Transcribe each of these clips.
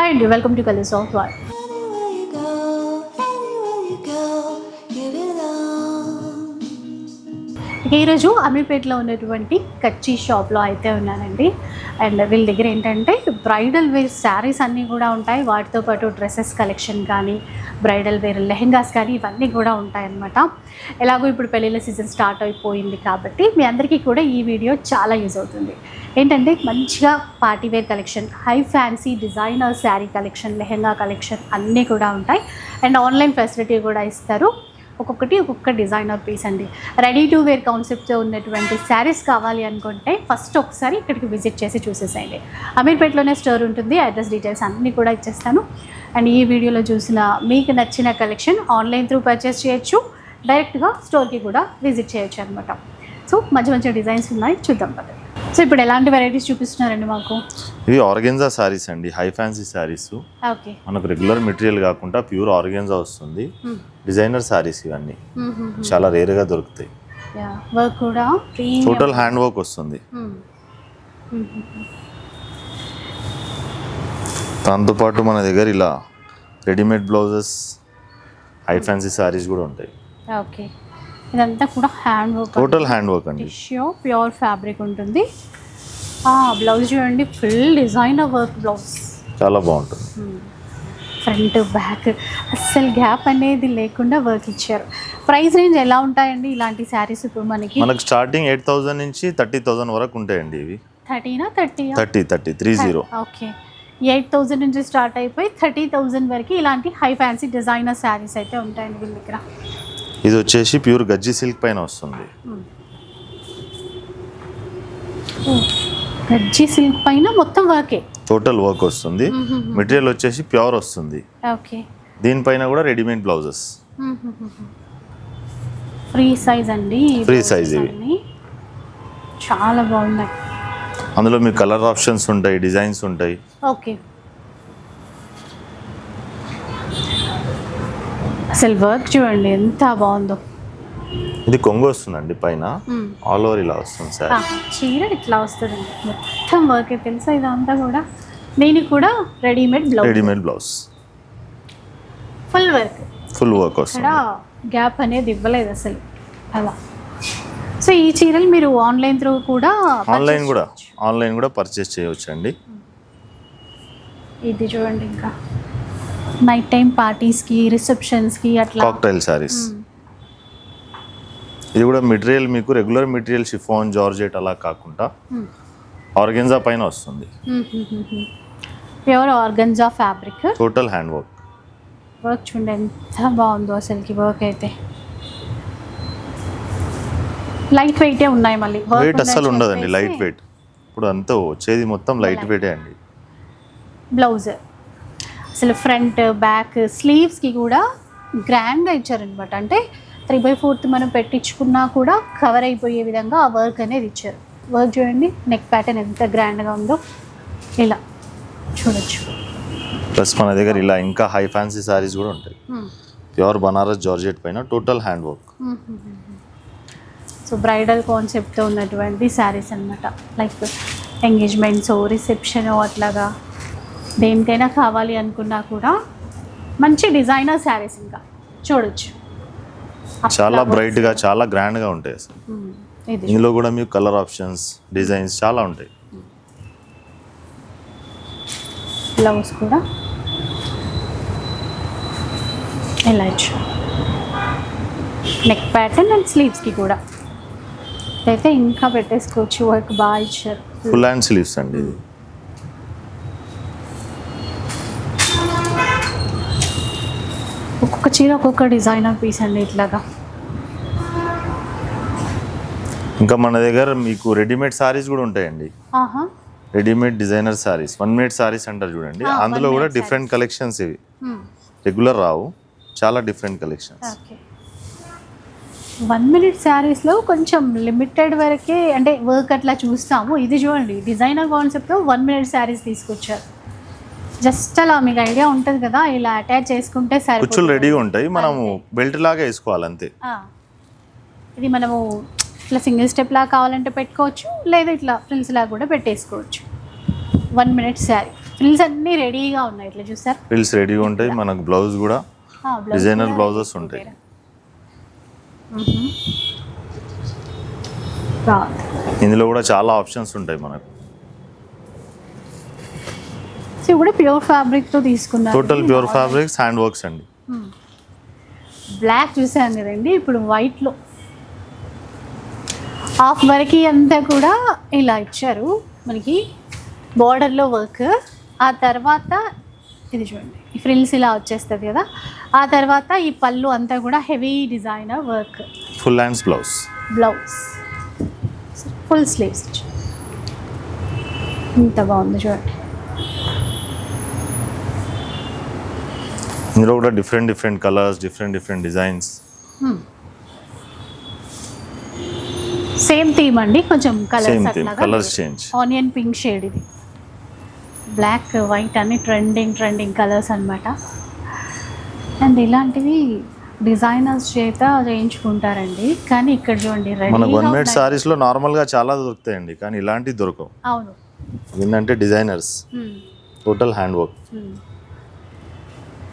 Hi అండి, welcome to colours of war. ఈరోజు అమీర్పేటలో ఉన్నటువంటి కచ్చి షాప్లో అయితే ఉన్నానండి. అండ్ వీళ్ళ దగ్గర ఏంటంటే బ్రైడల్ వేర్ శారీస్ అన్నీ కూడా ఉంటాయి, వాటితో పాటు డ్రెస్సెస్ కలెక్షన్ కానీ బ్రైడల్ వేర్ లెహెంగాస్ కానీ ఇవన్నీ కూడా ఉంటాయన్నమాట. ఎలాగో ఇప్పుడు పెళ్ళిళ్ళ సీజన్ స్టార్ట్ అయిపోయింది కాబట్టి మీ అందరికీ కూడా ఈ వీడియో చాలా యూజ్ అవుతుంది. ఏంటంటే మంచిగా party wear collection, high fancy designer sari collection, lehenga collection అన్నీ కూడా ఉంటాయి. అండ్ ఆన్లైన్ ఫెసిలిటీ కూడా ఇస్తారు. ఒక్కొక్క డిజైనర్ పీస్ అండి. రెడీ టు వేర్ కాన్సెప్ట్తో ఉన్నటువంటి శారీస్ కావాలి అనుకుంటే ఫస్ట్ ఒకసారి ఇక్కడికి విజిట్ చేసి చూసేసేయండి. అమీర్పేటలోనే స్టోర్ ఉంటుంది. అడ్రస్ డీటెయిల్స్ అన్నీ కూడా ఇచ్చేస్తాను. అండ్ ఈ వీడియోలో చూసిన మీకు నచ్చిన కలెక్షన్ ఆన్లైన్ త్రూ పర్చేస్ చేయొచ్చు, డైరెక్ట్గా స్టోర్కి కూడా విజిట్ చేయొచ్చు అనమాట. సో మంచి డిజైన్స్ ఉన్నాయి, చూద్దాం పద. సో ఇప్పుడు ఎలాంటి వెరైటీస్ చూపిస్తున్నారండి మాకు? ఇవి ఆర్గెన్జా శారీస్ అండి, హై ఫ్యాన్సీ శారీస్. ఓకే, మనకు రెగ్యులర్ మెటీరియల్ కాకుండా ప్యూర్ ఆర్గెన్జా వస్తుంది. డిజైనర్ శారీస్ ఇవన్నీ చాలా రేర్ గా దొరుకుతాయి. వర్క్ కూడా టోటల్ హ్యాండ్ వర్క్ వస్తుంది. దాంతోపాటు మన దగ్గర ఇలా readymade blouses, high fancy saris కూడా ఉంటాయి. ఓకే, ఇదంతా కూడా hand work, total hand work అండి. టిష్యూ ప్యూర్ ఫ్యాబ్రిక్ ఉంటుంది. బ్లౌజ్ చూడండి, ఫుల్ డిజైనర్ వర్క్ బ్లౌజ్, చాలా బాగుంటుంది. ఫ్రంట్ బ్యాక్ అస్సలు గ్యాప్ అనేది లేకుండా వర్క్ ఇచ్చారు. ప్రైస్ రేంజ్ ఎలా ఉంటాయండి ఇలాంటి శారీస్? ఇప్పుడు మనకు స్టార్టింగ్ 8,000 నుంచి 30,000 వరకు ఉంటాయండి. ఇవి 30. ఓకే, 8,000 నుంచి స్టార్ట్ అయిపోయి 30,000 వరకు ఇలాంటి హై ఫ్యాన్సీ డిజైనర్ శారీస్ అయితే ఉంటాయండి వీళ్ళ దగ్గర. ఇది వచ్చేసి ప్యూర్ గజ్జి సిల్క్ పైన వస్తుంది. గజ్జి సిల్క్ పైన మొత్తం వర్కే, టోటల్ వర్క్ వస్తుంది. మెటీరియల్ వచ్చేసి ప్యూర్ వస్తుంది. ఓకే, దీనిపైన కూడా రెడీమేడ్ బ్లౌజెస్. ఫ్రీ సైజ్ అండి, ఫ్రీ సైజ్ ఇవి. చాలా బాగున్నాయి. అందులో మీకు కలర్ ఆప్షన్స్ ఉంటాయి, డిజైన్స్ ఉంటాయి. ఓకే, అసలు వర్క్ చూడండి ఎంత బాగుందో. ఇది కొంగు వస్తుందండి, పైన ఆల్ ఓవర్ ఇలా వస్తుంది సార్. చీర ఇట్లా వస్తుందండి, మొత్తం వర్క్ తెలుసా ఇదంతా కూడా. దీనికి కూడా రెడీమేడ్ బ్లౌజ్, ఫుల్ వర్క్ వస్తుంది. గ్యాప్ అనేది ఇవ్వలేదు అసలు అలా. సో ఈ చీరలు మీరు ఆన్లైన్ త్రూ కూడా ఆన్లైన్ కూడా పర్చేస్ చేయవచ్చు అండి. ఇది చూడండి, ఇంకా నైట్ టైం పార్టీస్కి, రిసెప్షన్స్కి అట్లా కాక్టైల్ సారీస్. ఇది కూడా మెటీరియల్ మీకు రెగ్యులర్ మెటీరియల్ షిఫాన్, జార్జెట్ అలా కాకుండా ఆర్గెన్జా పైన వస్తుంది. Pure organza fabric, total hand work. Work చూడండి ఎంత బాగుందో అసలుకి. వర్క్ అయితే లైట్ వెయిటే ఉన్నాయి, మళ్ళీ వెయిట్ అస్సలు ఉండదండి, లైట్ వెయిట్. ఇప్పుడు అంతా వచ్చేది మొత్తం లైట్ వెయిటే అండి. బ్లౌజ్ అసలు ఫ్రంట్ బ్యాక్ స్లీవ్స్కి కూడా గ్రాండ్గా ఇచ్చారనమాట. అంటే 3/4 మనం పెట్టించుకున్నా కూడా కవర్ అయిపోయే విధంగా ఆ వర్క్ అనేది ఇచ్చారు. వర్క్ చూడండి, నెక్ ప్యాటర్న్ ఎంత గ్రాండ్గా ఉందో, ఇలా చూడొచ్చు. ప్లస్ మన దగ్గర ఇలా ఇంకా హై ఫ్యాన్సీ శారీస్ కూడా ఉంటాయి. ప్యూర్ బనారస్ జార్జెట్ పైన total hand work. So bridal కాన్సెప్ట్తో ఉన్నటువంటి శారీస్ అనమాట. లైక్ ఎంగేజ్మెంట్స్, రిసెప్షన్ అట్లాగా దేనికైనా కావాలి అనుకున్నా కూడా మంచి డిజైనర్ శారీస్ ఇంకా చూడొచ్చు. చాలా బ్రైట్గా, చాలా గ్రాండ్గా ఉంటాయి అసలు. ఇందులో కూడా మీకు కలర్ ఆప్షన్స్, డిజైన్స్ చాలా ఉంటాయి. బ్లౌజ్ కూడా ఇలా ఇచ్చారు, నెక్ ప్యాటర్న్ అండ్ స్లీవ్స్కి కూడా అయితే ఇంకా పెట్టేసుకోవచ్చు. వర్క్ బాగా ఇచ్చారు. ఫుల్ హ్యాండ్ స్లీవ్స్ అండి ఇది. ఒక్కొక్క చీర ఒక్కొక్క డిజైనర్ పీస్ అండి ఇట్లాగా. ఇంకా మన దగ్గర మీకు రెడీమేడ్ సారీస్ కూడా ఉంటాయండి. Readymade designer saris, 1 minute saris అంటారు చూడండి. అందులో కూడా డిఫరెంట్ కలెక్షన్స్. ఇవి రెగ్యులర్ రావు, చాలా డిఫరెంట్ కలెక్షన్స్. 1 minute శారీస్లో కొంచెం లిమిటెడ్ వరకే అంటే వర్క్ అట్లా చూస్తాము. ఇది చూడండి, డిజైనర్ కాన్సెప్ట్లో 1 minute శారీస్ తీసుకొచ్చారు. జస్ట్ అలా మీకు ఐడియా ఉంటుంది కదా, ఇలా అటాచ్ చేసుకుంటే సరే, కుచ్చులు రెడీగా ఉంటాయి, మనము బెల్ట్ లాగా వేసుకోవాలి అంతే. ఇది మనము ఇట్లా సింగిల్ స్టెప్ లాగా కావాలంటే పెట్టుకోవచ్చు, లేదా ఇట్లా ఫ్రిల్స్ లాగా కూడా పెట్టేసుకోవచ్చు. 1 minute శారీ ఫ్రిల్స్ అన్నీ రెడీగా ఉన్నాయి ఇట్లా చూసారు. ఫ్రిల్స్ రెడీగా ఉంటాయి. మనకు బ్లౌజ్ కూడా డిజైనర్ బ్లౌజెస్ ఉంటాయి. ఇందులో కూడా చాలా ఆప్షన్స్ ఉంటాయి మనకు. సో కూడా ప్యూర్ ఫ్యాబ్రిక్ తో తీసుకున్నారు. Total pure fabrics, hand works అండి. బ్లాక్ చూసాను కదండి, ఇప్పుడు వైట్ లో హాఫ్ వరకు అంతా కూడా ఇలా ఇచ్చారు మనకి బార్డర్ లో వర్క్. ఆ తర్వాత ఇది చూడండి, ఈ ఫ్రిల్స్ ఇలా వచ్చేస్తుంది కదా. ఆ తర్వాత ఈ పళ్ళు అంతా కూడా heavy designer work. Full hands blouse, full sleeves ఇంత బాగుంది చూడండి. ఇందులో కూడా different colours, different designs. Same theme అండి, కొంచెం colours change. Onion pink shade, ఇది బ్లాక్ వైట్ అన్ని ట్రెండింగ్ కలర్స్ అన్నమాట. అండ్ ఇలాంటివి డిజైనర్స్ చేత చేయించుకుంటారండి. కానీ ఇక్కడ చూడండి మనకు 1 మీటర్ సారీస్ లో నార్మల్ గా చాలా దొరుకుతాయండి, కానీ ఇలాంటివి దొరకవు. అవును, ఏంటంటే designers, total hand work.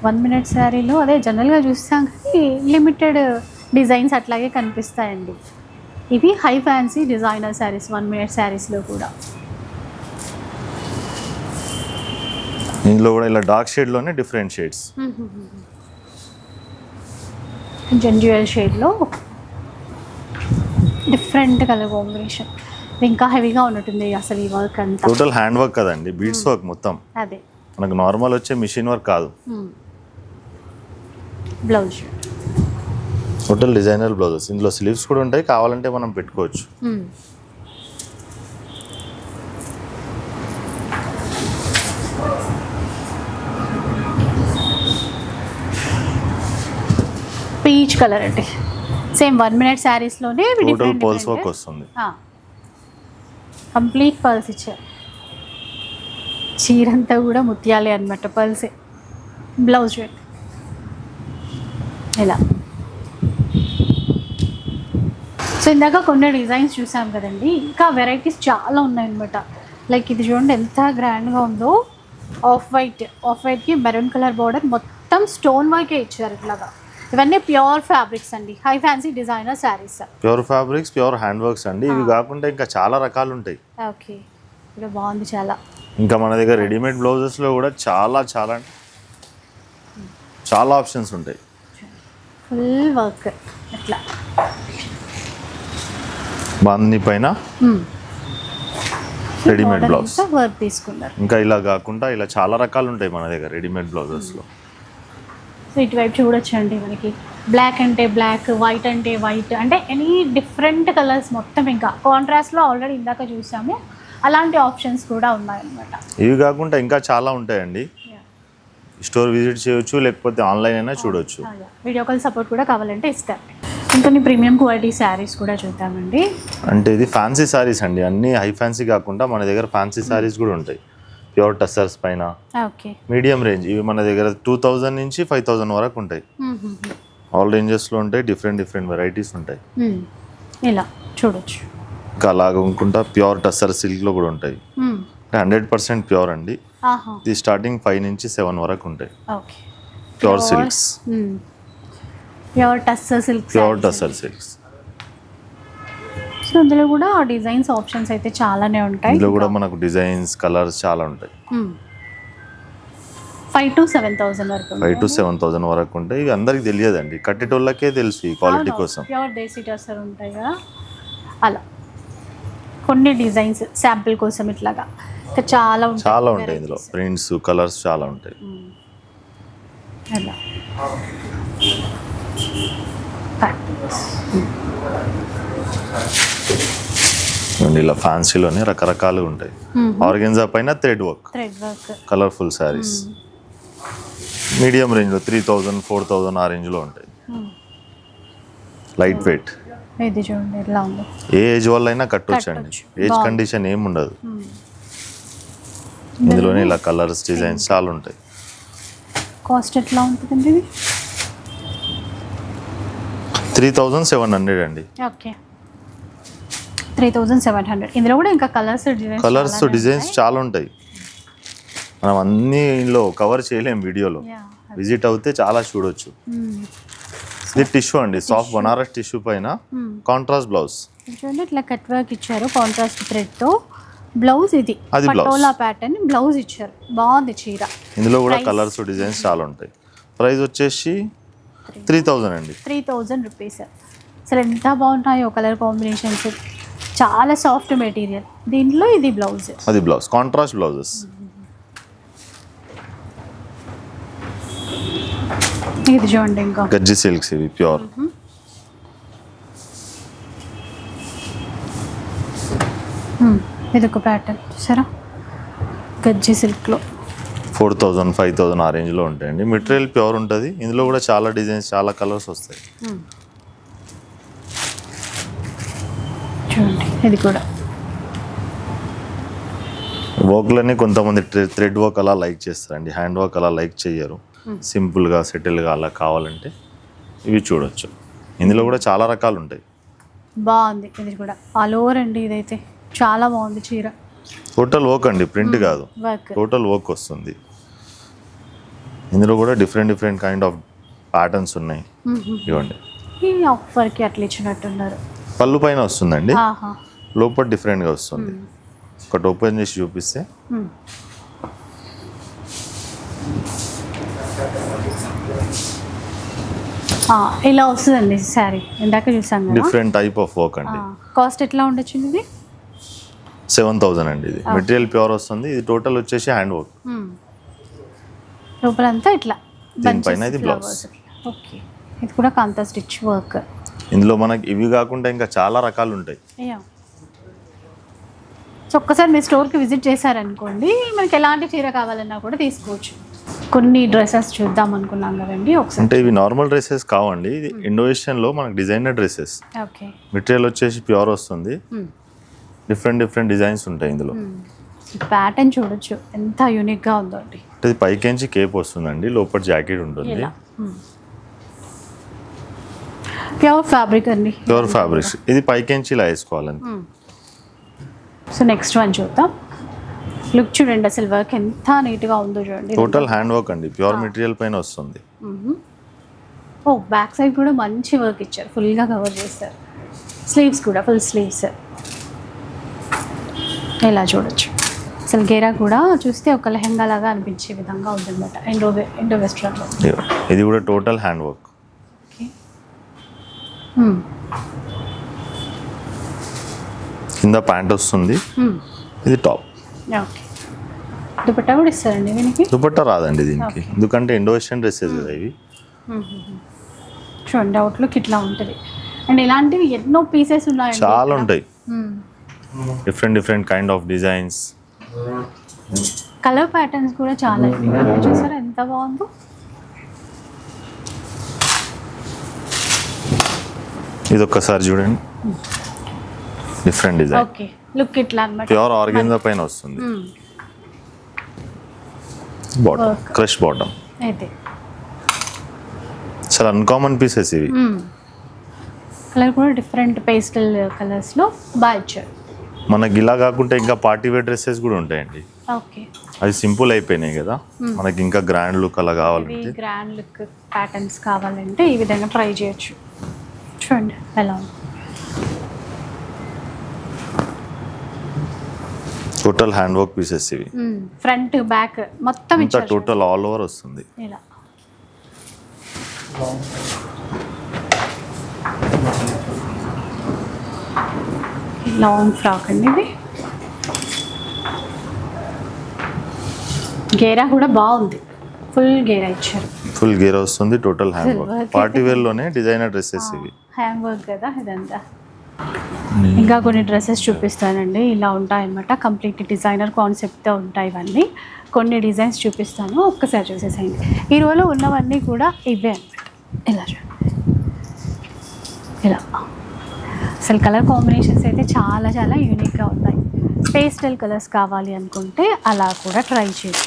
1 meter శారీలో అదే జనరల్గా చూస్తాం కానీ లిమిటెడ్ డిజైన్స్ అట్లాగే కనిపిస్తాయండి. ఇవి high fancy designer saris 1 meter శారీస్లో కూడా. ఇందులో కూడా ఇలా డార్క్ షేడ్లోనే డిఫరెంట్ షేడ్స్. జెంజువల్ షేడ్లో డిఫరెంట్ కలర్ కాంబినేషన్. ఇంకా హెవీగా ఉన్నట్టుంది అసలు ఈ వర్క్ అంతా. టోటల్ హ్యాండ్ వర్క్ కదండి, బీడ్స్ వర్క్ మొత్తం. అదే మనకు నార్మల్ వచ్చే మిషన్ వర్క్ కాదు. Blouse total designer blouses. ఇందులో స్లీవ్స్ కూడా ఉంటాయి, కావాలంటే మనం పెట్టుకోవచ్చు. పీచ్ కలర్ అంటే సేమ్ 1 మీటర్ శారీస్లోనే టోటల్ పర్ల్స్ వర్క్ వస్తుంది. కంప్లీట్ పర్ల్స్ ఇచ్చారు. చీరంతా కూడా ముత్యాలే అనమాట, పర్ల్సే. బ్లౌజ్ ఇలా. సో ఇందాక కొన్ని డిజైన్స్ చూసాం కదండి, ఇంకా వెరైటీస్ చాలా ఉన్నాయన్నమాట. లైక్ ఇది చూడండి ఎంత గ్రాండ్గా ఉందో. ఆఫ్ వైట్కి మెరూన్ కలర్ బార్డర్, మొత్తం స్టోన్ వర్కే ఇచ్చారు ఇట్లాగా. ఇవన్నీ ప్యూర్ ఫ్యాబ్రిక్స్ అండి, high fancy designer saris. Pure fabrics, pure hand works అండి. ఇవి కాకుండా ఇంకా చాలా రకాలు ఉంటాయి. ఓకే, ఇది బాగుంది చాలా. ఇంకా మన దగ్గర రెడీమేడ్ బ్లౌజెస్లో కూడా చాలా ఆప్షన్స్ ఉంటాయి. ఫుల్ వర్క్ అట్లా బాందీ పైన రెడీమేడ్ బ్లౌజ్ వర్క్ తీసుకున్నారు. ఇంకా ఇలా కాకుండా ఇలా చాలా రకాలు ఉంటాయి మన దగ్గర రెడీమేడ్ బ్లౌజెస్లో. సో ఇటువైపు చూడొచ్చండి, మనకి బ్లాక్ అంటే బ్లాక్, వైట్ అంటే వైట్, అంటే ఎనీ డిఫరెంట్ కలర్స్ మొత్తం. ఇంకా కాంట్రాస్ట్లో ఆల్రెడీ ఇందాక చూసాము, అలాంటి ఆప్షన్స్ కూడా ఉన్నాయన్నమాట. ఇవి కాకుండా ఇంకా చాలా ఉంటాయండి. స్టోర్ విజిట్ చేయొచ్చు, లేకపోతే ఆన్లైన్ అయినా చూడొచ్చు. వీడియో కాల్ సపోర్ట్ కూడా కావాలంటే ఇస్తారు. ఇంకొన్ని ప్రీమియం క్వాలిటీ శారీస్ కూడా చూద్దామండి. అంటే ఇది ఫ్యాన్సీ శారీస్ అండి, అన్నీ హై ఫ్యాన్సీ కాకుండా మన దగ్గర ఫ్యాన్సీ శారీస్ కూడా ఉంటాయి. ప్యూర్ టస్సర్స్ పైన మీడియం రేంజ్. ఇవి మన దగ్గర 2000 నుంచి 5000 వరకు ఉంటాయి. ఆల్ రేంజెస్లో ఉంటాయి, డిఫరెంట్ వెరైటీస్ ఉంటాయి. ఇలా చూడొచ్చు. ఇంకా అలాగా అనుకుంటా ప్యూర్ టస్సర్ సిల్క్లో కూడా ఉంటాయి. 100% ప్యూర్ అండి. ఇది స్టార్టింగ్ 5 నుంచి 7 వరకు ఉంటాయి. Pure silks, pure tussar silks. So ఇందులో కూడా డిజైన్స్ ఆప్షన్స్ అయితే చాలానే ఉంటాయి. ఇందులో కూడా మనకు డిజైన్స్, కలర్స్ చాలా ఉంటాయి. 5,000 to 7,000 వరకు. 5,000 to 7,000 వరకు ఉంటాయి. ఇవి అందరికి తెలియదండి, కట్టేటోళ్ళకే తెలుసు ఈ క్వాలిటీ కోసం. ప్యూర్ దేశీ టస్సర్ ఉంటాయి కదా, అలా కొన్ని డిజైన్స్ శాంపిల్ కోసం ఇట్లాగా చాలా ఉంటాయి. ఇందులో ప్రింట్స్, కలర్స్ చాలా ఉంటాయి. అలా ఇలా ఫ్యాన్సీలోనే రకరకాలు ఉంటాయి. ఆర్గెన్జా పైన thread work, colourful saris. Medium రేంజ్లో 3,000, 4,000 ఆ రేంజ్లో ఉంటాయి. Light weight. ఇది చూడండి ఎలా ఉంది. ఏ ఏజ్ వల్ల అయినా కట్టొచ్చు అండి, ఏజ్ కండిషన్ ఏమి ఉండదు. ఇందులోనే ఇలా కలర్స్, డిజైన్స్ చాలా ఉంటాయి. కాస్ట్ ఎట్లా ఉంటుందండి? 3,700 అండి. ఓకే, 3,700. ఇందులో కూడా ఇంకా కలర్స్, డిజైన్స్ చాలా ఉంటాయి. మనం అన్నిలో కవర్ చేయలేం వీడియోలో. యా. విజిట్ అవుతే చాలా చూడొచ్చు. ఇది టిష్యూ అండి, సాఫ్ట్ బనారస్ టిష్యూ పైన కాంట్రాస్ట్ బ్లౌజ్. చూడండి ఇట్లా కట్ వర్క్ ఇచ్చారు కాంట్రాస్ట్ థ్రెడ్తో. బ్లౌజ్ ఇది అది blouse. పటోలా ప్యాటర్న్ బ్లౌజ్ ఇచ్చారు. బాగుంది చీర. ఇందులో కూడా కలర్స్ డిజైన్స్ చాలా ఉంటాయి. ప్రైస్ వచ్చేసి 3000 అండి. 3000 రూపీస్. అసలు ఎంత బాగుంటాయో కలర్ కాంబినేషన్స్. చాలా సాఫ్ట్ మెటీరియల్. దీంట్లో ఇది బ్లౌజ్. అది బ్లౌజ్, కాంట్రాస్ట్ బ్లౌజెస్. ఇది చూడండి ఇంకా గజ్జి సిల్క్స్ ఇవి ప్యూర్. ఇది ఒక ప్యాటర్న్ చూసారా, గజ్జి సిల్క్లో 4000 5000 ఆ రేంజ్లో ఉంటాయండి. మెటీరియల్ ప్యూర్ ఉంటుంది. ఇందులో కూడా చాలా డిజైన్స్ చాలా కలర్స్ వస్తాయి. చూడండి ఇది కూడా వర్క్లన్నీ కొంతమంది థ్రెడ్ వర్క్ అలా లైక్ చేస్తారండి, హ్యాండ్ వర్క్ అలా లైక్ చేయరు. సింపుల్గా సెటిల్గా అలా కావాలంటే ఇవి చూడొచ్చు. ఇందులో కూడా చాలా రకాలు ఉంటాయి. బాగుంది. ఇది కూడా ఆల్ ఓవర్ అండి. ఇదైతే చాలా బాగుంది చీర. టోటల్ వర్క్ అండి, ప్రింట్ కాదు, వర్క్. టోటల్ వర్క్ వస్తుంది. ఇందులో కూడా డిఫరెంట్ కైండ్ ఆఫ్ ప్యాటర్న్స్ ఉన్నాయి. ఇవ్వండి, ఈ ఆఫర్కి అట్లా ఇచ్చినట్టున్నారు. పళ్ళు పైన వస్తుందండి, ఆహా. లోపల డిఫరెంట్గా వస్తుంది. ఒకటి ఓపెన్ చేసి చూపిస్తే ఇలా వస్తుందండి శారీ. ఇందాక చూసాం కదా. డిఫరెంట్ టైప్ ఆఫ్ వర్క్ అండి. కాస్ట్ ఎట్లా ఉండొచ్చు ఇది? 7000 అండి. ఇది మెటీరియల్ ప్యూర్ వస్తుంది. ఇది టోటల్ వచ్చేసి హ్యాండ్ వర్క్. లోపలంతా ఇట్లా దీనిపైన ఇది బ్లౌజ్. ఓకే. ఇది కూడా కాంతా స్టిచ్ వర్క్. ఇందులో మనకి ఇవి కాకుండా ఇంకా చాలా రకాలు ఉంటాయి. సో ఒక్కసారి మీ స్టోర్కి విజిట్ చేశారనుకోండి, మనకి ఎలాంటి చీర కావాలన్నా కూడా తీసుకోవచ్చు. కొన్ని డ్రెస్సెస్ చూద్దాం అనుకున్నాం కదండి ఒకసారి. అంటే ఇవి నార్మల్ డ్రెస్సెస్ కావండి, ఇది ఇండోనేషియన్లో మనకి డిజైనర్ డ్రెస్సెస్. ఓకే. మెటీరియల్ వచ్చేసి ప్యూర్ వస్తుంది. డిఫరెంట్ డిజైన్స్ ఉంటాయి ఇందులో. ప్యాటర్న్ చూడొచ్చు ఎంత యూనిక్గా ఉందో అండి. అంటే పైకేంచి కేప్ వస్తుందండి, లోపల జాకెట్ ఉంటుంది. ప్యూర్ ఫ్యాబ్రిక్ అండి. Pure fabrics. ఇది పైకేంచి ఇలా వేసుకోవాలని. సో నెక్స్ట్ వన్ చూద్దాం. లుక్ చూడండి, అసలు వర్క్ ఎంత నీట్గా ఉందో చూడండి. టోటల్ హ్యాండ్ వర్క్ అండి, ప్యూర్ మెటీరియల్ పైన వస్తుంది. ఓ బ్యాక్ సైడ్ కూడా మంచి వర్క్ ఇచ్చారు, ఫుల్గా కవర్ చేస్తారు. స్లీవ్స్ కూడా ఫుల్ స్లీవ్స్ ఇలా చూడొచ్చు. అసలు గేరా కూడా చూస్తే ఒక లెహంగా లాగా అనిపించే విధంగా ఉందన్నమాట. ఇండో వెస్ట్రన్లో. ఇది కూడా టోటల్ హ్యాండ్ వర్క్. కింద ప్యాంట్ వస్తుంది, ఇది టాప్. ఓకే. దుపట్టా కూడా ఇస్తారండి దీనికి? దుపట్టా రాదండి దీనికి, ఎందుకంటే ఇండో వెస్టర్న్ డ్రెస్సెస్ కదా ఇవి. చూడండి అవుట్లుక్ ఇట్లా ఉంటుంది. అండ్ ఇలాంటివి ఎన్నో పీసెస్ ఉన్నాయి, చాలా ఉంటాయి. Different kind of designs. Colour patterns కూడా చాలా చూసారా ఎంత బాగుందో. ఇది ఒక్కసారి చూడండి, డిఫరెంట్ డిజైన్. ఓకే. లుక్ ఇట్లా అన్నమాట. ప్యూర్ ఆర్గెన్జా పైన వస్తుంది. Bottom crush bottom. అయితే చాలా అన్కామన్ పీసెస్ ఇవి. కలర్ కూడా డిఫరెంట్ పేస్టల్ కలర్స్లో బాగా ఇచ్చారు. మనకి ఇలా కాకుండా ఇంకా పార్టీ వేర్ డ్రెస్సెస్ కూడా ఉంటాయండి. ఓకే. అవి సింపుల్ అయిపోయినాయి కదా, మనకి ఇంకా గ్రాండ్ లుక్ అలా కావాలంటే, గ్రాండ్ లుక్ ప్యాటర్న్స్ కావాలంటే ఈ విధంగా ట్రై చేయొచ్చు. చూడండి ఎలా ఉంది. టోటల్ హ్యాండ్ వర్క్ పీసెస్ ఇవి. ఫ్రంట్ బ్యాక్ మొత్తం ఇంత టోటల్ ఆల్ ఓవర్ వస్తుంది. ఇలా లాంగ్ ఫ్రాక్ అండి ఇది. గేరా కూడా బాగుంది, ఫుల్ గేరా ఇచ్చారు. ఫుల్ గేరా వస్తుంది, total hand work. Party wear లోనే డిజైనర్ డ్రెస్సెస్ ఇవి. హ్యాండ్ వర్క్ కదా ఇదంతా. ఇంకా కొన్ని డ్రెస్సెస్ చూపిస్తానండి, ఇలా ఉంటాయన్నమాట. కంప్లీట్ డిజైనర్ కాన్సెప్ట్తో ఉంటాయి ఇవన్నీ. కొన్ని డిజైన్స్ చూపిస్తాను, ఒక్కసారి చూసేసేయండి. ఈ రోజులో ఉన్నవన్నీ కూడా ఇవే అనమాట. ఇలా చూడండి, ఇలా అసలు కలర్ కాంబినేషన్స్ అయితే చాలా చాలా యూనిక్గా ఉంటాయి. పేస్టల్ కలర్స్ కావాలి అనుకుంటే అలా కూడా ట్రై చేయొచ్చు.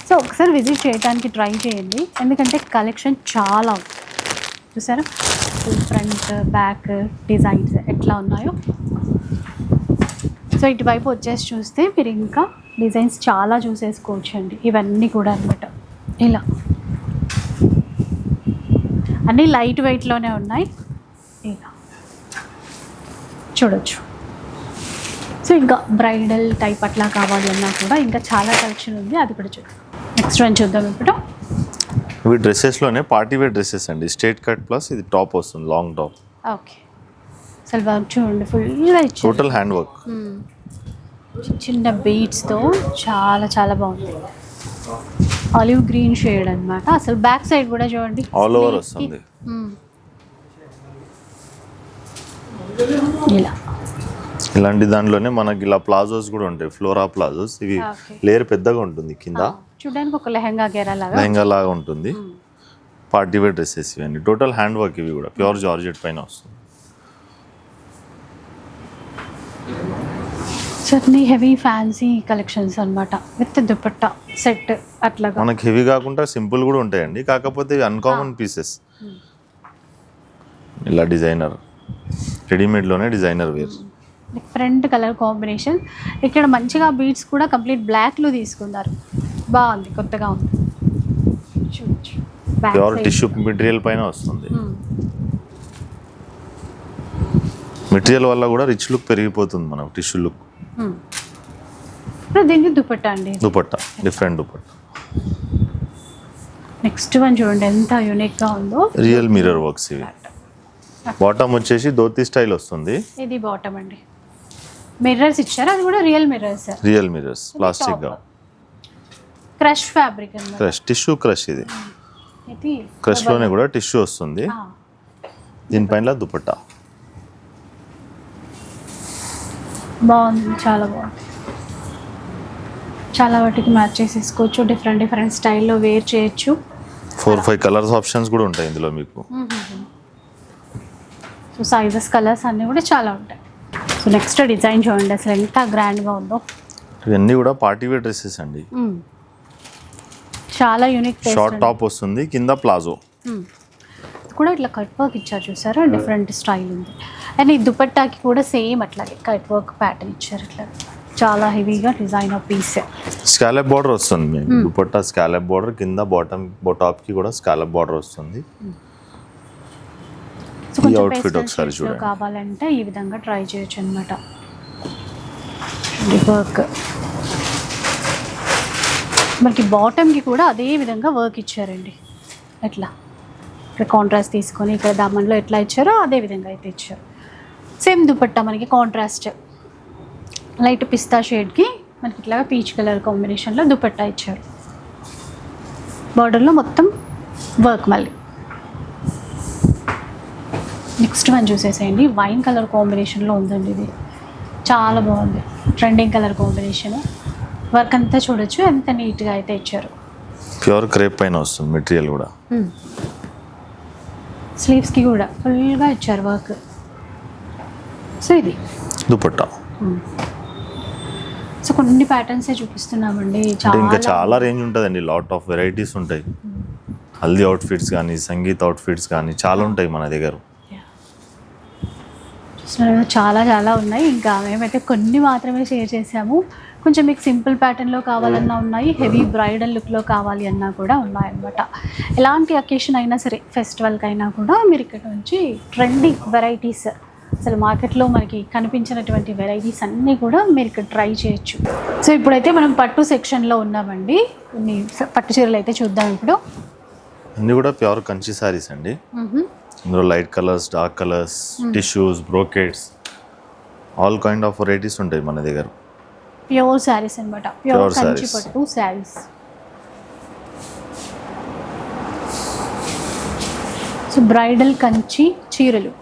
సో ఒకసారి విజిట్ చేయడానికి ట్రై చేయండి, ఎందుకంటే కలెక్షన్ చాలా ఉంది. చూసారా ఫ్రంట్ బ్యాక్ డిజైన్స్ ఎట్లా ఉన్నాయో. సో ఇటువైపు వచ్చేసి చూస్తే మీరు ఇంకా డిజైన్స్ చాలా చూసేసుకోవచ్చు అండి. ఇవన్నీ కూడా అనమాట ఇలా అన్నీ లైట్ వెయిట్లోనే ఉన్నాయి. ఇలా చూడొచ్చు. సో ఇంకా బ్రైడల్ టైప్ అట్లా కావాలి అన్నా కూడా ఇంకా చాలా కలెక్షన్ ఉంది, అది కూడా చూద్దాం. నెక్స్ట్ వన్ చూద్దాం ఇప్పుడు. ఇవి డ్రెస్సెస్లోనే పార్టీ వేర్ డ్రెస్సెస్ అండి. స్ట్రేట్ కట్ ప్లస్ ఇది టాప్ వస్తుంది, లాంగ్ టాప్. ఓకే, అసలు వర్క్ చూడండి ఫుల్గా ఇచ్చారు. టోటల్ హ్యాండ్ వర్క్, చిన్న బీడ్స్తో చాలా చాలా బాగుంది. ఆలివ్ గ్రీన్ షేడ్ అన్నమాట. అసలు బ్యాక్ సైడ్ కూడా చూడండి ఆల్ ఓవర్ వస్తుంది. ఇలా ఇలాంటి దాంట్లోనే మనకి ఇలా ప్లాజోస్ కూడా ఉంటాయి, ఫ్లోరా ప్లాజోస్. ఇవి లేయర్ పెద్దగా ఉంటుంది కింద, చూడడానికి ఒక లెహంగా లెహంగా లాగా ఉంటుంది. పార్టీ వేర్ డ్రెస్సెస్ ఇవన్నీ టోటల్ హ్యాండ్ వర్క్. ఇవి కూడా ప్యూర్ జార్జెట్ పైన వస్తుంది. సో అన్ని హెవీ ఫ్యాన్సీ కలెక్షన్స్ అన్నమాట, విత్ దుపట్టా సెట్ అట్లాగా. మనకి హెవీ కాకుండా సింపుల్ కూడా ఉంటాయండి, కాకపోతే ఇవి అన్కామన్ పీసెస్. ఇలా డిజైనర్, రెడీమేడ్లోనే designer wear, different colour combination. ఇక్కడ మంచిగా బీడ్స్ కూడా కంప్లీట్ బ్లాక్లో తీసుకున్నారు, బాగుంది, కొత్తగా ఉంది. చూడొచ్చు ప్యూర్ టిష్యూ మెటీరియల్ పైన వస్తుంది. మెటీరియల్ వల్ల కూడా రిచ్ లుక్ పెరిగిపోతుంది మనకు, టిష్యూ లుక్. దీనికి దుపట్టా అండి, dupatta different dupatta. Next one చూడండి ఎంత యూనిక్గా ఉందో. రియల్ మిర్రర్ వర్క్స్ ఇవి. బాటమ్ వచ్చేసి ధోతి స్టైల్ వస్తుంది. ఇది బాటమ్ అండి, మిర్రర్స్ ఇచ్చారు, అది కూడా real mirrors. Real mirrors, plastic గా. క్రష్ ఫ్యాబ్రిక్ అన్నమాట, క్రష్ టిష్యూ క్రష్. ఇది క్రష్ లోనే కూడా టిష్యూ వస్తుంది. దీనిపైన దుపట్టా బాగుంది, చాలా బాగుంది. చాలా వాటికి మ్యాచ్ చేసేసుకోవచ్చు, డిఫరెంట్ డిఫరెంట్ స్టైల్లో వేర్ చేయొచ్చు. 4-5 కలర్స్ ఆప్షన్స్ కూడా ఉంటాయి ఇందులో మీకు. సో సైజెస్ కలర్స్ అన్నీ కూడా చాలా ఉంటాయి. సో నెక్స్ట్ డిజైన్ చూడండి, అసలు ఎంత గ్రాండ్గా ఉందో. ఇవన్నీ కూడా పార్టీ వేర్ డ్రెస్సెస్ అండి. చాలా యూనిక్. షార్ట్ టాప్ వస్తుంది, కింద ప్లాజో కూడా ఇట్లా కట్ వర్క్ ఇచ్చారు చూసారా, డిఫరెంట్ స్టైల్ ఉంది. అండ్ ఈ దుపట్టాకి కూడా సేమ్ అట్లాగే కట్ వర్క్ ప్యాటర్న్ ఇచ్చారు. ఇట్లా చాలా హెవీగా design of piece. Scallop border వస్తుంది దుపట్టా, స్కాలప్ బార్డర్ కింద బాటమ్ టాప్ కి కూడా స్కాలప్ బార్డర్ వస్తుంది. ఈ అవుట్ఫిట్ ఒకసారి చూడండి, కావాలంటే ఈ విధంగా ట్రై చేయొచ్చు అనమాట. వర్క్ మనకి బాటమ్కి కూడా అదే విధంగా వర్క్ ఇచ్చారండి. ఎట్లా ఇక్కడ కాంట్రాస్ట్ తీసుకొని ఇక్కడ దామన్లో ఎట్లా ఇచ్చారో అదే విధంగా అయితే ఇచ్చారు. సేమ్ దుపట్టా మనకి కాంట్రాస్ట్ లైట్ పిస్తా షేడ్కి మనకి ఇట్లాగా పీచ్ కలర్ కాంబినేషన్లో దుపట్టా ఇచ్చారు. బార్డర్లో మొత్తం వర్క్. మళ్ళీ నెక్స్ట్ వన్ చూసేసేయండి, వైన్ కలర్ కాంబినేషన్లో ఉందండి. ఇది చాలా బాగుంది, ట్రెండింగ్ కలర్ కాంబినేషన్. వర్క్ అంతా చూడొచ్చు ఎంత నీట్గా అయితే ఇచ్చారు. ప్యూర్ క్రేప్ పైన వస్తుంది మెటీరియల్ కూడా. స్లీవ్స్కి కూడా ఫుల్గా ఇచ్చారు వర్క్. సో ఇది దుపట్టా. సో కొన్ని ప్యాటర్న్సే చూపిస్తున్నామండి, ఇంకా చాలా రేంజ్ ఉంటుందండి, లాట్ ఆఫ్ వెరైటీస్ ఉంటాయి. హల్దీ అవుట్ఫిట్స్ కానీ, సంగీత్ అవుట్ఫిట్స్ కానీ చాలా ఉంటాయి మన దగ్గర. చాలా చాలా ఉన్నాయి. ఇంకా మేమైతే కొన్ని మాత్రమే షేర్ చేసాము. కొంచెం మీకు సింపుల్ ప్యాటర్న్లో కావాలన్నా ఉన్నాయి, హెవీ బ్రైడల్ లుక్లో కావాలి అన్నా కూడా ఉన్నాయన్నమాట. ఎలాంటి అకేషన్ అయినా సరే, ఫెస్టివల్కి అయినా కూడా మీరు ఇక్కడ నుంచి ట్రెండింగ్ వెరైటీస్, అసలు మార్కెట్లో మనకి కనిపించినటువంటి వెరైటీస్ అన్నీ కూడా మీరు ఇక్కడ ట్రై చేయొచ్చు. సో ఇప్పుడైతే మనం పట్టు సెక్షన్లో ఉన్నామండి. కొన్ని పట్టు చీరలు అయితే చూద్దాం ఇప్పుడు. అన్నీ కూడా ప్యూర్ కంచి సారీస్ అండి. ఇందులో light colours, dark colours, tissues, brocades, all kind of varieties ఉంటాయి మన దగ్గర. ప్యూర్ శారీస్ అనమాట, ప్యూర్ కంచి పట్టు శారీస్. సో బ్రైడల్ కంచి చీరలు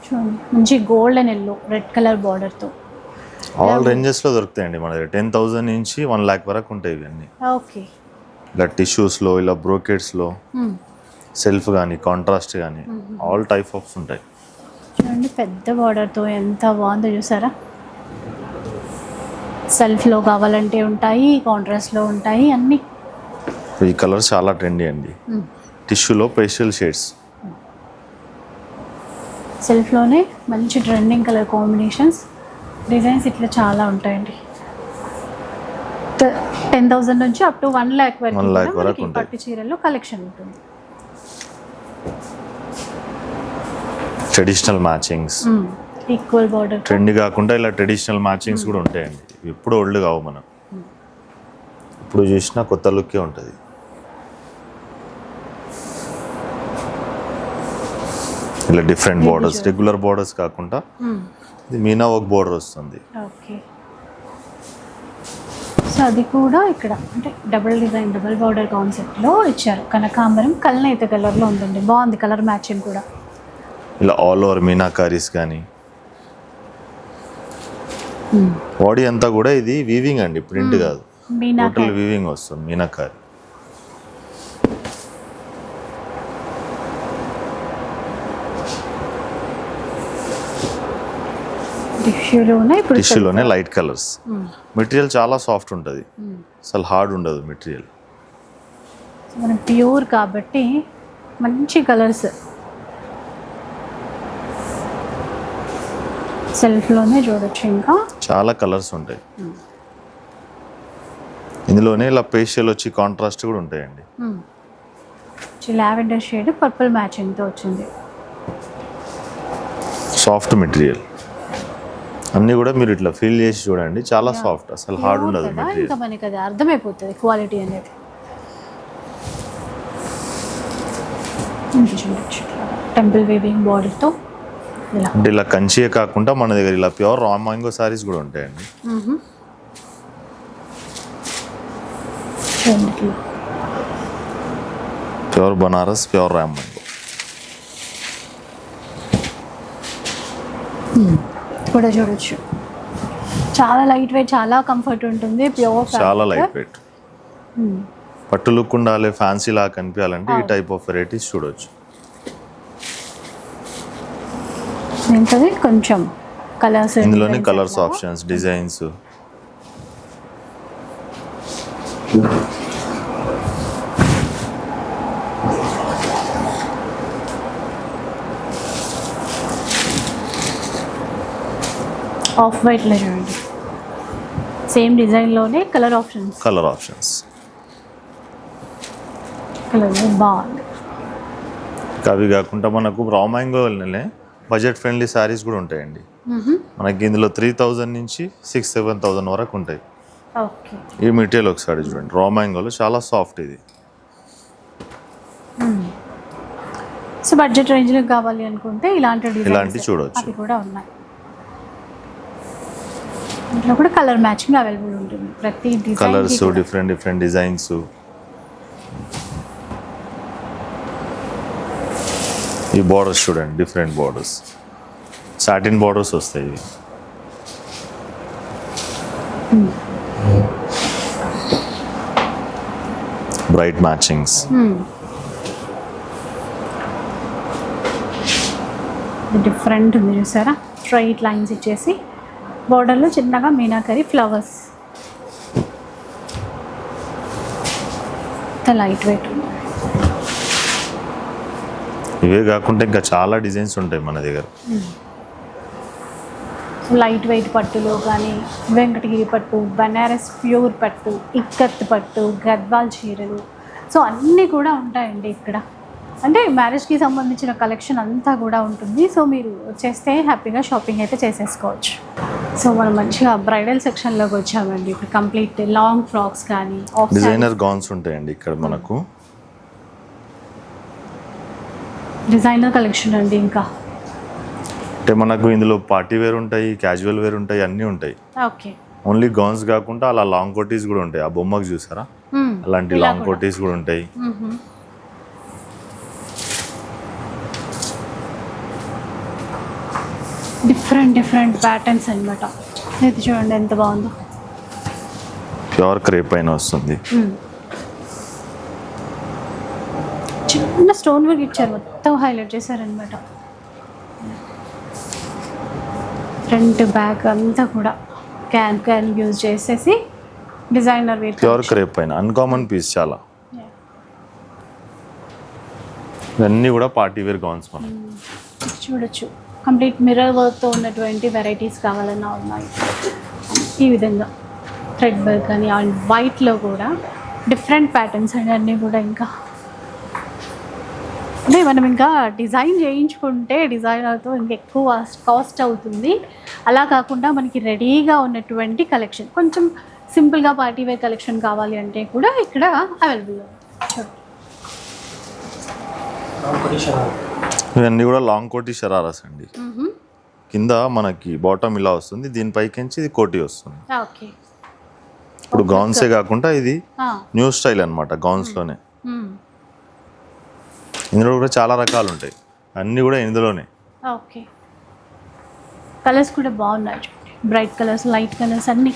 చూడండి, మంచి gold and yellow red colour బార్డర్తో ఆల్ రేంజెస్లో దొరుకుతాయండి మన దగ్గర. 10,000 నుంచి 1 lakh వరకు ఉంటాయి ఇవన్నీ. ఓకే, ఇలా టిష్యూస్లో, ఇలా బ్రోకెట్స్లో, సెల్ఫ్ కానీ, కాంట్రాస్ట్ కానీ, ఆల్ టైప్ ఆఫ్ ఉంటాయి. చూడండి పెద్ద బార్డర్తో ఎంత బాగుందో చూసారా. సెల్ఫ్లో కావాలంటే ఉంటాయి, కాంట్రాస్ట్లో ఉంటాయి అన్నీ. ఈ కలర్స్ చాలా ట్రెండీ అండి. టిష్యూలో పేస్టల్ షేడ్స్, సెల్ఫ్లోనే మంచి ట్రెండింగ్ కలర్ కాంబినేషన్స్, డిజైన్స్ ఇట్లా చాలా ఉంటాయండి. 10,000 నుంచి అప్ టు 1 lakh వరకు 1 lakh కూడా వరకు మనకి ఉంటాయి. పట్టు చీరల్లో కలెక్షన్ ఉంటుంది. Traditional matchings, equal border. Trend కాకుండా ఇలా ట్రెడిషనల్ మ్యాచింగ్స్ కూడా ఉంటాయండి. ఇవి ఎప్పుడు ఓల్డ్ కావు, మనం ఇప్పుడు చూసినా కొత్త లుక్కే ఉంటుంది. ఇలా డిఫరెంట్ బోర్డర్స్, రెగ్యులర్ బోర్డర్స్ కాకుండా ఇది మీనా వర్క్ బోర్డర్ వస్తుంది. ఓకే, సో అది కూడా ఇక్కడ అంటే డబుల్ డిజైన్, డబుల్ బార్డర్ కాన్సెప్ట్లో ఇచ్చారు. కనకాంబరం కల్నేత కలర్లో ఉందండి, బాగుంది కలర్ మ్యాచింగ్ కూడా. ఇలా ఆల్ ఓవర్ మీనాకారీస్ కానీ, బాడీ అంతా కూడా ఇది వీవింగ్ అండి, ప్రింట్ కాదు, టోటల్ వీవింగ్ వస్తుంది మీనాకారి. టిష్యూలోనే లైట్ కలర్స్. మెటీరియల్ చాలా సాఫ్ట్ ఉంటుంది, అసలు హార్డ్ ఉండదు మెటీరియల్. మనం ప్యూర్ కాబట్టి మంచి కలర్స్. సెల్ఫ్లోనే చూడొచ్చు, ఇంకా చాలా కలర్స్ ఉంటాయి ఇందులోనే. ఇలా పేస్టల్ వచ్చి కాంట్రాస్ట్ కూడా ఉంటాయండి. లావెండర్ షేడ్ పర్పుల్ మ్యాచింగ్తో వచ్చింది. సాఫ్ట్ మెటీరియల్ అన్నీ కూడా మీరు ఇట్లా ఫీల్ చేసి చూడండి, చాలా సాఫ్ట్, అసలు హార్డ్ ఉండదు మెటీరియల్. ఇంకా మనకి అది అర్థమైపోతుంది క్వాలిటీ అనేది. చూడొచ్చు టెంపుల్ వీవింగ్ బాడీతో. అంటే ఇలా కంచియే కాకుండా మన దగ్గర ఇలా ప్యూర్ రా మ్యాంగో సారీస్ కూడా ఉంటాయండి. Pure Banaras, pure raw mango. కూడా చూడొచ్చు, చాలా లైట్ వెయిట్, చాలా కంఫర్ట్ ఉంటుంది. ప్యూర్, చాలా లైట్ వెయిట్. పట్టు లుక్ ఉండాలి, ఫ్యాన్సీ లాగా కనిపించాలంటే ఈ టైప్ ఆఫ్ వెరైటీస్ చూడొచ్చు. ఏంటది కొంచెం కలర్స్, ఇందులోనే కలర్స్ ఆప్షన్స్, డిజైన్స్. ఆఫ్ వైట్లో చూడండి, సేమ్ డిజైన్లోనే కలర్ ఆప్షన్స్. కలర్ బాగుంది. అవి కాకుండా మనకు రా మ్యాంగోనే బడ్జెట్ ఫ్రెండ్లీ శారీస్ కూడా ఉంటాయండి. మనకి ఇందులో 3,000 నుంచి 6,000-7,000 వరకు ఉంటాయి. ఓకే, ఈ మెటీరియల్ ఒకసారి చూడండి, రా మ్యాంగోలో చాలా సాఫ్ట్ ఇది. సో బడ్జెట్ రేంజ్లో కావాలి అనుకుంటే ఇలాంటి చూడొచ్చు. అవి కూడా ఉన్నాయి. ఇంట్లో కూడా కలర్ మ్యాచింగ్ అవైలబుల్ ఉంటుంది. ప్రతి డిజైన్ కలర్స్, డిఫరెంట్ డిజైన్స్. ఈ బోర్డర్స్ చూడండి, డిఫరెంట్ బోర్డర్స్, సాటిన్ బోర్డర్స్ వస్తాయి ఇవి. Bright matchings. డిఫరెంట్ ఉంది చూసారా, స్ట్రైట్ లైన్స్ ఇచ్చేసి బోర్డర్లో చిన్నగా మీనాకరీ ఫ్లవర్స్. Light weight. ఇవే కాకుండా ఇంకా చాలా డిజైన్స్ ఉంటాయి మన దగ్గర. లైట్ వెయిట్ పట్టులో కానీ, వెంకటగిరి పట్టు, బనారస్ ప్యూర్ పట్టు, ఇక్కత్ పట్టు, గద్వాల్ చీరలు, సో అన్నీ కూడా ఉంటాయండి ఇక్కడ. అంటే మ్యారేజ్కి సంబంధించిన కలెక్షన్ అంతా కూడా ఉంటుంది. సో మీరు వచ్చేస్తే హ్యాపీగా షాపింగ్ అయితే చేసేసుకోవచ్చు. సో మనం మంచిగా బ్రైడల్ సెక్షన్లోకి వచ్చామండి. ఇప్పుడు కంప్లీట్ లాంగ్ ఫ్రాక్స్ కానీ, డిజైనర్ గౌన్స్ ఉంటాయండి ఇక్కడ మనకు. డిజైనర్ కలెక్షన్ అండి. ఇంకా అంటే మనకు ఇందులో పార్టీ వేర్ ఉంటాయి, క్యాజువల్ వేర్ ఉంటాయి, అన్నీ ఉంటాయి. ఓకే, ఓన్లీ గౌన్స్ కాకుండా అలా లాంగ్ కోటీస్ కూడా ఉంటాయి. ఆ బొమ్మకు చూసారా, అలాంటి లాంగ్ కోటీస్ కూడా ఉంటాయి. డిఫరెంట్ ప్యాటర్న్స్ అన్నమాట. ఇది చూడండి ఎంత బాగుందో, ప్యూర్ క్రేప్ పైన వస్తుంది. చిన్న స్టోన్ వర్క్ ఇచ్చారు, మొత్తం హైలైట్ చేశారనమాట. ఫ్రంట్ బ్యాక్ అంతా కూడా క్యాన్ యూజ్ చేసేసి డిజైనర్ వేర్. ప్యూర్ క్రేప్ పైన అన్కామన్ పీస్ చాలా. ఇవన్నీ కూడా పార్టీ వేర్ గౌన్స్ మనం చూడొచ్చు. కంప్లీట్ మిర్రర్ వర్క్తో ఉన్నటువంటి వెరైటీస్ కావాలన్నా ఉన్నాయి. ఈ విధంగా థ్రెడ్ వర్క్ అని అండ్ వైట్లో కూడా డిఫరెంట్ ప్యాటర్న్స్ అండి అన్నీ కూడా. ఇంకా అంటే మనం ఇంకా డిజైన్ చేయించుకుంటే డిజైనర్తో ఇంకా ఎక్కువ కాస్ట్ అవుతుంది. అలా కాకుండా మనకి రెడీగా ఉన్నటువంటి కలెక్షన్, కొంచెం సింపుల్గా పార్టీ వేర్ కలెక్షన్ కావాలి అంటే కూడా ఇక్కడ అవైలబుల్ ఉంది. ఇవన్నీ కూడా లాంగ్ కోటి షరారాస్ అండి. కింద మనకి బాటమ్ ఇలా వస్తుంది, దీనిపైకించి ఇది కోటి వస్తుంది. ఓకే, ఇప్పుడు గౌన్సే కాకుండా ఇది న్యూ స్టైల్ అనమాట గౌన్స్లోనే. ఇందులో కూడా చాలా రకాలు ఉంటాయి, అన్నీ కూడా ఇందులోనే. ఓకే, కలర్స్ కూడా బాగున్నాయి, బ్రైట్ కలర్స్, లైట్ కలర్స్ అన్నీ.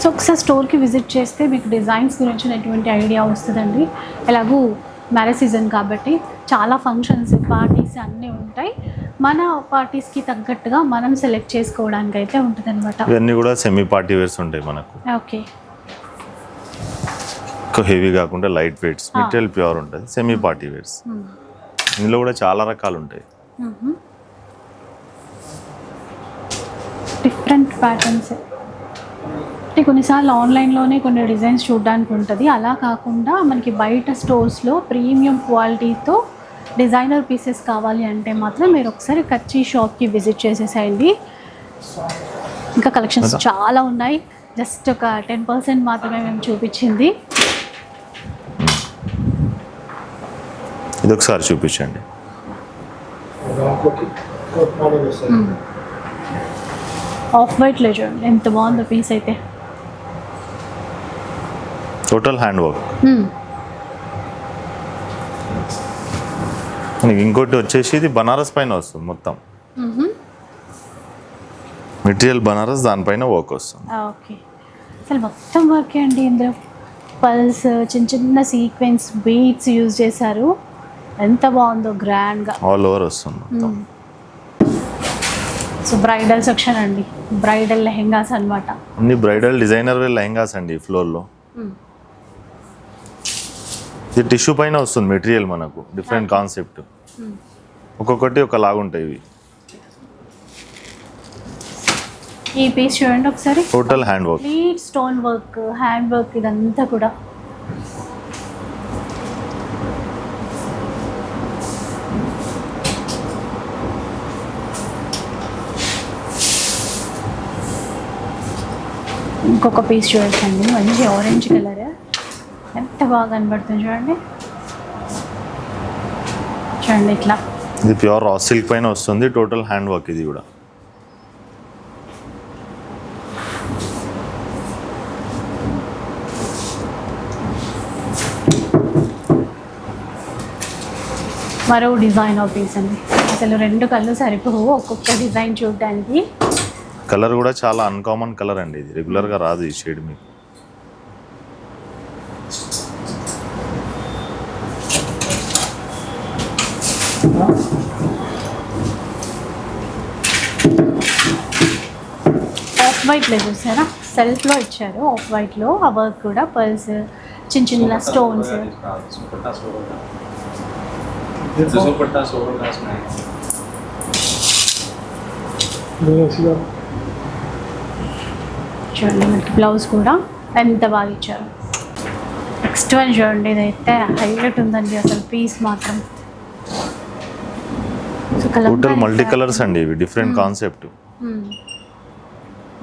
సో ఒకసారి స్టోర్కి విజిట్ చేస్తే మీకు డిజైన్స్ గురించి ఎటువంటి ఐడియా వస్తుందండి. ఎలాగూ మ్యారేజ్ సీజన్ కాబట్టి చాలా ఫంక్షన్స్, పార్టీస్ అన్నీ ఉంటాయి. మన పార్టీస్కి తగ్గట్టుగా మనం సెలెక్ట్ చేసుకోవడానికి అయితే ఉంటుంది అనమాట. ఇవన్నీ కూడా సెమీ పార్టీ వేర్స్ ఉంటాయి మనకు. ఓకే, ఎక్కువ హెవీ కాకుండా లైట్ వెయిట్స్, మెటీరియల్ ప్యూర్ ఉంటుంది, సెమీ పార్టీ వేర్స్. ఇందులో కూడా చాలా రకాలు ఉంటాయి, డిఫరెంట్ ప్యాటర్న్స్. అంటే కొన్నిసార్లు ఆన్లైన్లోనే కొన్ని డిజైన్స్ చూడడానికి ఉంటుంది, అలా కాకుండా మనకి బయట స్టోర్స్లో ప్రీమియం క్వాలిటీతో డిజైనర్ పీసెస్ కావాలి అంటే మాత్రం మీరు ఒకసారి కచ్చి షాప్కి విజిట్ చేసేసేయండి. ఇంకా కలెక్షన్స్ చాలా ఉన్నాయి, జస్ట్ ఒక 10% మాత్రమే మేము చూపించింది. ఇది ఒకసారి చూపించండి. ఆఫ్ వైట్లో చూడండి ఎంత బాగుందో పీస్ అయితే. Total hand work. ఇంకోటి వచ్చేసి ఇది బనారస్ పైన వస్తుంది మొత్తం, మెటీరియల్ బనారస్, దానిపైన వర్క్ వస్తుంది. ఓకే, అసలు మొత్తం వర్కే అండి. ఇందులో పల్స్, చిన్న చిన్న సీక్వెన్స్ బీడ్స్ యూజ్ చేశారు, ఎంత బాగుందో గ్రాండ్గా ఆల్ ఓవర్ వస్తుంది మొత్తం. సో బ్రైడల్ సెక్షన్ అండి, బ్రైడల్ లెహెంగాస్ అనమాట. అన్ని బ్రైడల్ డిజైనర్ లెహెంగాస్ అండి ఫ్లోర్లో. ఇది టిష్యూ పైన వస్తుంది మెటీరియల్, మనకు డిఫరెంట్ కాన్సెప్ట్, ఒక్కొక్కటి ఒకలాగా ఉంటాయి ఇవి. ఈ పీస్ చూడండి ఒకసారి, total hand work, complete stone work, hand work, ఇదంతా కూడా. ఇంకొక పీస్ చూడండి, మంచి ఆరెంజ్ కలర్, ఎంత బాగా కనబడుతుంది చూడండి. చూడండి ఇట్లా, ఇది ప్యూర్ రా సిల్క్ పైన వస్తుంది, టోటల్ హ్యాండ్ వర్క్. ఇది కూడా మరో డిజైన్ ఆఫ్ పీస్ అండి. అసలు రెండు కళ్ళు సరిపోవు ఒక్కొక్క డిజైన్ చూడడానికి. కలర్ కూడా చాలా అన్కామన్ కలర్ అండి, ఇది రెగ్యులర్గా రాదు ఈ షేడ్ మీకు. ఆఫ్ వైట్లో చూసారా, సెల్ఫ్లో ఇచ్చారు ఆఫ్ వైట్లో. ఆ వర్క్ కూడా పర్ల్స్, చిన్న చిన్న స్టోన్స్. చూడండి మనకి బ్లౌజ్ కూడా ఎంత బాగా ఇచ్చారు. నెక్స్ట్ వన్ చూడండి, ఇదైతే హైలైట్ ఉందండి అసలు పీస్ మాత్రం. టోటల్ మల్టీ కలర్స్ అండి ఇవి, డిఫరెంట్ కాన్సెప్ట్.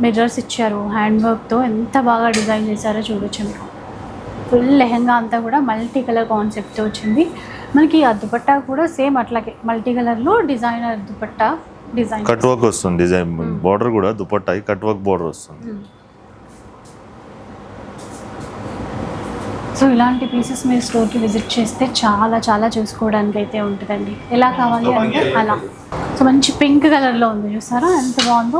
మిర్రర్స్ ఇచ్చారు, హ్యాండ్ వర్క్తో ఎంత బాగా డిజైన్ చేశారో చూడొచ్చు మీరు. ఫుల్ లెహెంగా అంతా కూడా మల్టీ కలర్ కాన్సెప్ట్తో వచ్చింది. మనకి ఆ దుపట్టా కూడా సేమ్ అట్లాగే మల్టీ కలర్లో designer dupatta design, cut work వస్తుంది, డిజైన్ బార్డర్ కూడా దుపట్టా కట్ వర్క్ బార్డర్ వస్తుంది. సో ఇలాంటి పీసెస్ మీరు స్టోర్కి విజిట్ చేస్తే చాలా చాలా చూసుకోవడానికి అయితే ఉంటుందండి. ఎలా కావాలి అంటే అలా. సో మంచి పింక్ కలర్లో ఉంది చూసారా ఎంత బాగుందో.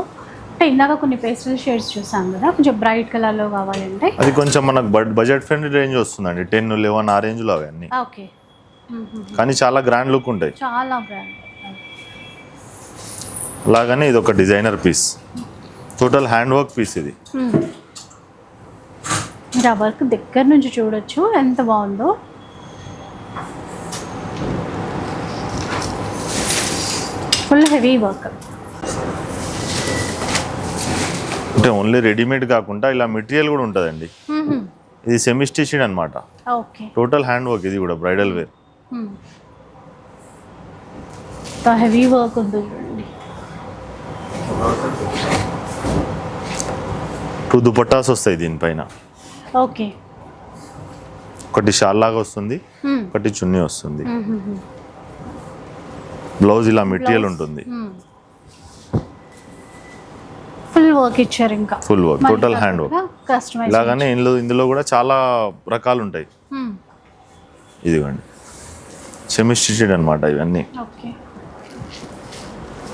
అంటే ఇందాక కొన్ని పేస్టల్ షేడ్స్ చూసాం కదా, కొంచెం బ్రైట్ కలర్లో కావాలంటే అది కొంచెం మనకు బడ్జెట్ ఫ్రెండ్లీ రేంజ్ వస్తుందండి, 10, 11 ఆ రేంజ్లో అవన్నీ. ఓకే, కానీ చాలా గ్రాండ్ లుక్ ఉంటాయి, చాలా బ్రాండ్. అలాగనే ఇది ఒక designer piece, total hand work piece. ఇది మీరు ఆ వర్క్ దగ్గర నుంచి చూడొచ్చు ఎంత బాగుందో. Full heavy work. అంటే ఓన్లీ రెడీమేడ్ కాకుండా ఇలా మెటీరియల్ కూడా ఉంటుందండి. ఇది సెమీ స్టిచ్డ్ అనమాట. ఓకే. టోటల్ హ్యాండ్ వర్క్ ఇది కూడా బ్రైడల్ వేర్. హెవీ వర్క్ ఉంది చూడండి. 2 దుపట్టాస్ వస్తాయి దీనిపైన. ఓకే. ఒకటి షాల్ లాగా వస్తుంది, ఒకటి చున్నీ వస్తుంది. బ్లౌజ్ ఇలా మెటీరియల్ ఉంటుంది. ఫుల్ వర్క్ ఇచ్చారు. ఇంకా full work total hand work. Customise ఇలాగానే ఇందులో కూడా చాలా రకాలు ఉంటాయి. ఇదిగోండి సెమీ స్టిచ్డ్ అనమాట ఇవన్నీ. ఓకే.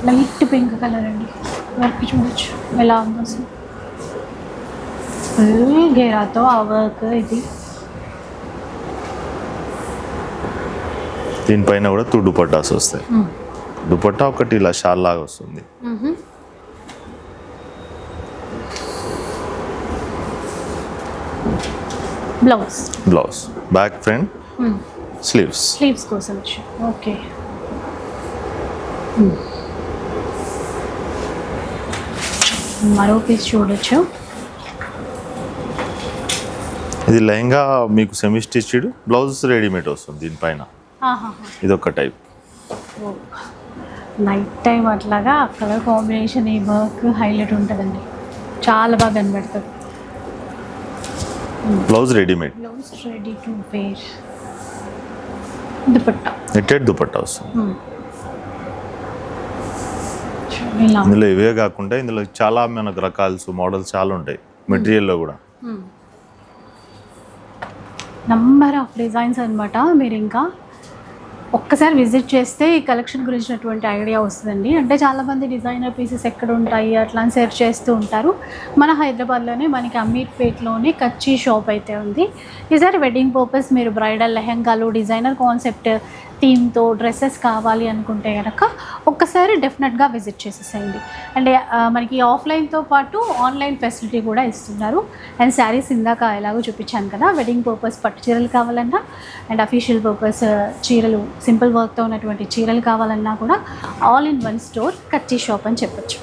లైట్ పింక్ కలర్ అండి. వర్క్ చూడొచ్చు ఎలా ఉందో అసలు. ఫుల్ గేరాతో ఆ వర్క్. ఇది దీనిపైన కూడా 2 దుపట్టాస్ వస్తాయి. దుపట్టా ఒకటి ఇలా షాల్ లాగా వస్తుంది. బ్లౌజ్ బ్యాక్ ఫ్రంట్ స్లీవ్స్ కోసం వచ్చి. ఓకే. మరో పీస్ చూడొచ్చు. ఇది లెహంగా మీకు సెమీ స్టిచ్డ్, బ్లౌజ్ రెడీమేడ్ వస్తుంది దీనిపైన. ఇదొక టైప్. నైట్ టైం అట్లాగా కలర్ కాంబినేషన్ ఈ వర్క్ హైలైట్ ఉంటుందండి. చాలా బాగా కనబడుతుంది. Blouse readymade. Blouse ready to wear. Dupatta netted dupatta వస్తుంది. ఇందులో ఇవే కాకుండా ఇందులో చాలా మనకు రకాలు మోడల్స్ చాలా ఉంటాయి మెటీరియల్లో కూడా. నంబర్ ఆఫ్ డిజైన్స్ అనమాట. మీరు ఇంకా ఒక్కసారి విజిట్ చేస్తే ఈ కలెక్షన్ గురించినటువంటి ఐడియా వస్తుందండి. అంటే చాలామంది డిజైనర్ పీసెస్ ఎక్కడ ఉంటాయి అట్లా అని సెర్చ్ చేస్తూ ఉంటారు. మన హైదరాబాద్లోనే మనకి అమీర్పేట్లోనే కచ్చీ షాప్ అయితే ఉంది. ఈసారి వెడ్డింగ్ పర్పస్ మీరు బ్రైడల్ లెహంగాలు డిజైనర్ కాన్సెప్ట్ థీమ్తో డ్రెస్సెస్ కావాలి అనుకుంటే కనుక ఒక్కసారి డెఫినెట్గా విజిట్ చేసేసేయండి. అంటే మనకి ఆఫ్లైన్తో పాటు ఆన్లైన్ ఫెసిలిటీ కూడా ఇస్తున్నారు. అండ్ శారీస్ ఇందాక ఎలాగో చూపించాను కదా, వెడ్డింగ్ పర్పస్ పట్టు చీరలు కావాలన్నా అండ్ అఫీషియల్ పర్పస్ చీరలు సింపుల్ వర్క్తో ఉన్నటువంటి చీరలు కావాలన్నా కూడా all in one store Kacchi shop అని చెప్పొచ్చు.